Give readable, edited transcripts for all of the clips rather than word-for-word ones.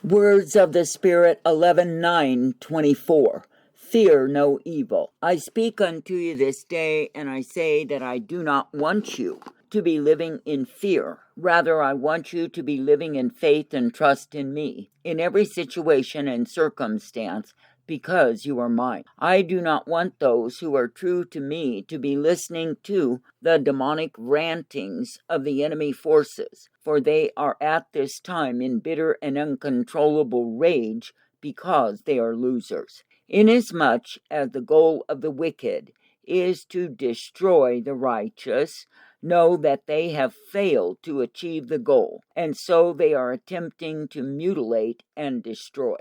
Words of the Spirit 11:9-24. Fear no evil. I speak unto you this day, and I say that I do not want you to be living in fear. Rather, I want you to be living in faith and trust in me in every situation and circumstance, because you are mine. I do not want those who are true to me to be listening to the demonic rantings of the enemy forces, for they are at this time in bitter and uncontrollable rage because they are losers. Inasmuch as the goal of the wicked is to destroy the righteous, know that they have failed to achieve the goal, and so they are attempting to mutilate and destroy.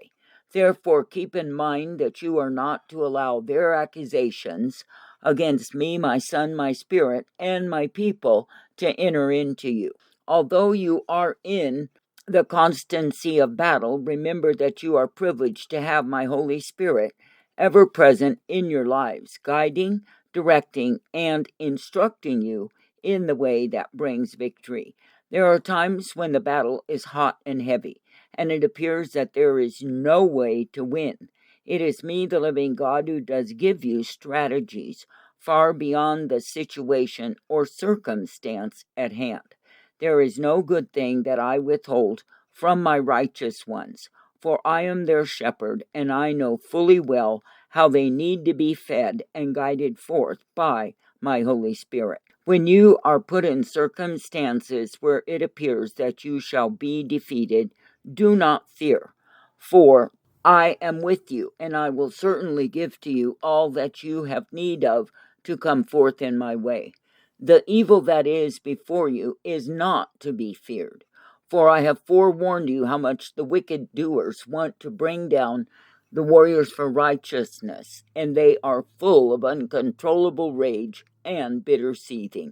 Therefore, keep in mind that you are not to allow their accusations against me, my Son, my Spirit, and my people to enter into you. Although you are in the constancy of battle, remember that you are privileged to have my Holy Spirit ever present in your lives, guiding, directing, and instructing you in the way that brings victory. There are times when the battle is hot and heavy, and it appears that there is no way to win. It is me, the living God, who does give you strategies far beyond the situation or circumstance at hand. There is no good thing that I withhold from my righteous ones, for I am their shepherd, and I know fully well how they need to be fed and guided forth by my Holy Spirit. When you are put in circumstances where it appears that you shall be defeated, do not fear, for I am with you, and I will certainly give to you all that you have need of to come forth in my way. The evil that is before you is not to be feared, for I have forewarned you how much the wicked doers want to bring down the warriors for righteousness, and they are full of uncontrollable rage and bitter seething.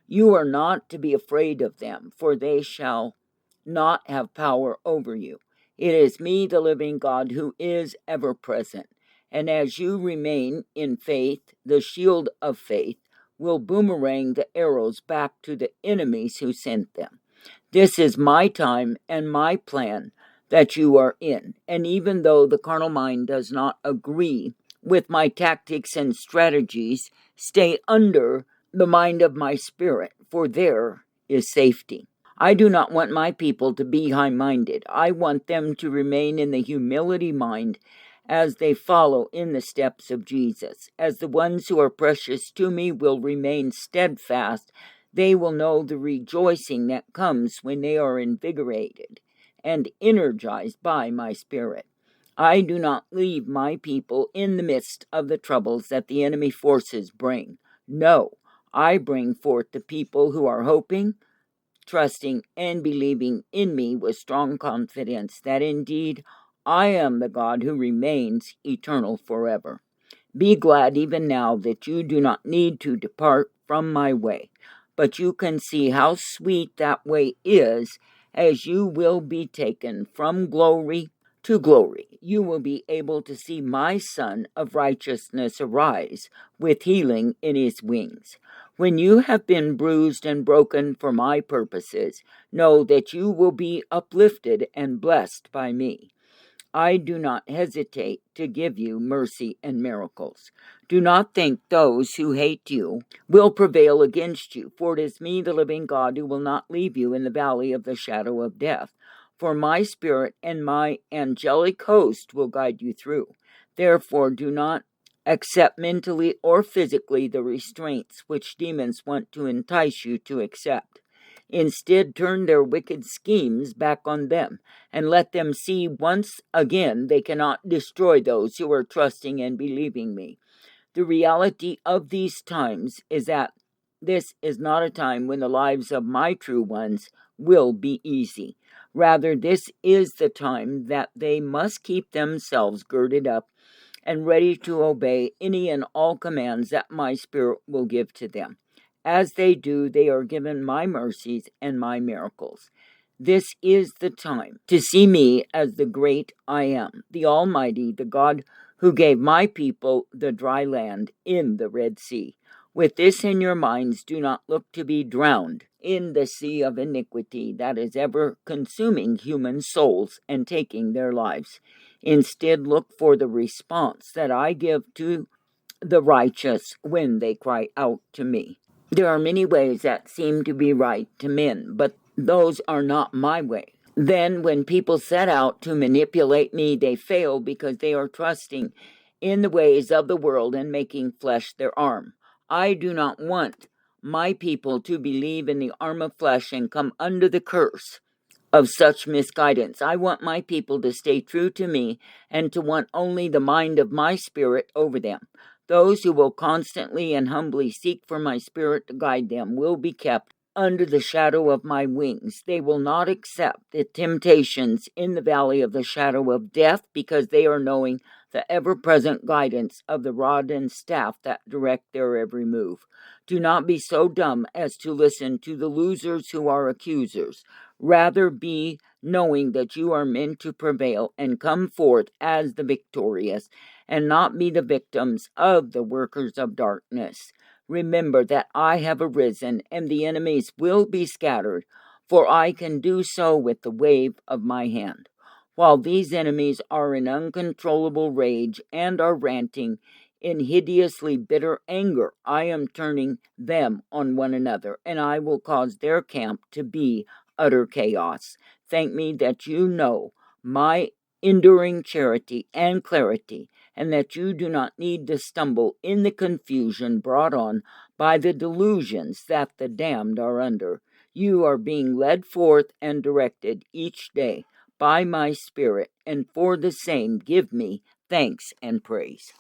You are not to be afraid of them, for they shall not have power over you. It is me, the living God, who is ever present. And as you remain in faith, the shield of faith will boomerang the arrows back to the enemies who sent them. This is my time and my plan that you are in. And even though the carnal mind does not agree with my tactics and strategies, stay under the mind of my spirit, for there is safety. I do not want my people to be high-minded. I want them to remain in the humility mind as they follow in the steps of Jesus. As the ones who are precious to me will remain steadfast, they will know the rejoicing that comes when they are invigorated and energized by my Spirit. I do not leave my people in the midst of the troubles that the enemy forces bring. No, I bring forth the people who are hoping, trusting, and believing in me with strong confidence that indeed I am the God who remains eternal forever. Be glad even now that you do not need to depart from my way, but you can see how sweet that way is as you will be taken from glory to glory. You will be able to see my Son of righteousness arise with healing in his wings. When you have been bruised and broken for my purposes, know that you will be uplifted and blessed by me. I do not hesitate to give you mercy and miracles. Do not think those who hate you will prevail against you, for it is me, the living God, who will not leave you in the valley of the shadow of death. For my Spirit and my angelic host will guide you through. Therefore, do not accept mentally or physically the restraints which demons want to entice you to accept. Instead, turn their wicked schemes back on them, and let them see once again they cannot destroy those who are trusting and believing me. The reality of these times is that this is not a time when the lives of my true ones will be easy. Rather, this is the time that they must keep themselves girded up and ready to obey any and all commands that my Spirit will give to them. As they do, they are given my mercies and my miracles. This is the time to see me as the great I am, the Almighty, the God who gave my people the dry land in the Red Sea. With this in your minds, do not look to be drowned in the sea of iniquity that is ever consuming human souls and taking their lives. Instead, look for the response that I give to the righteous when they cry out to me. There are many ways that seem to be right to men, but those are not my way. Then, when people set out to manipulate me, they fail because they are trusting in the ways of the world and making flesh their arm. I do not want my people to believe in the arm of flesh and come under the curse of such misguidance. I want my people to stay true to me and to want only the mind of my spirit over them. Those who will constantly and humbly seek for my spirit to guide them will be kept under the shadow of my wings. They will not accept the temptations in the valley of the shadow of death because they are knowing the ever-present guidance of the rod and staff that direct their every move. Do not be so dumb as to listen to the losers who are accusers. Rather be knowing that you are meant to prevail and come forth as the victorious and not be the victims of the workers of darkness. Remember that I have arisen, and the enemies will be scattered, for I can do so with the wave of my hand. While these enemies are in uncontrollable rage and are ranting in hideously bitter anger, I am turning them on one another, and I will cause their camp to be utter chaos. Thank me that you know my enduring charity and clarity, and that you do not need to stumble in the confusion brought on by the delusions that the damned are under. You are being led forth and directed each day by my Spirit, and for the same give me thanks and praise.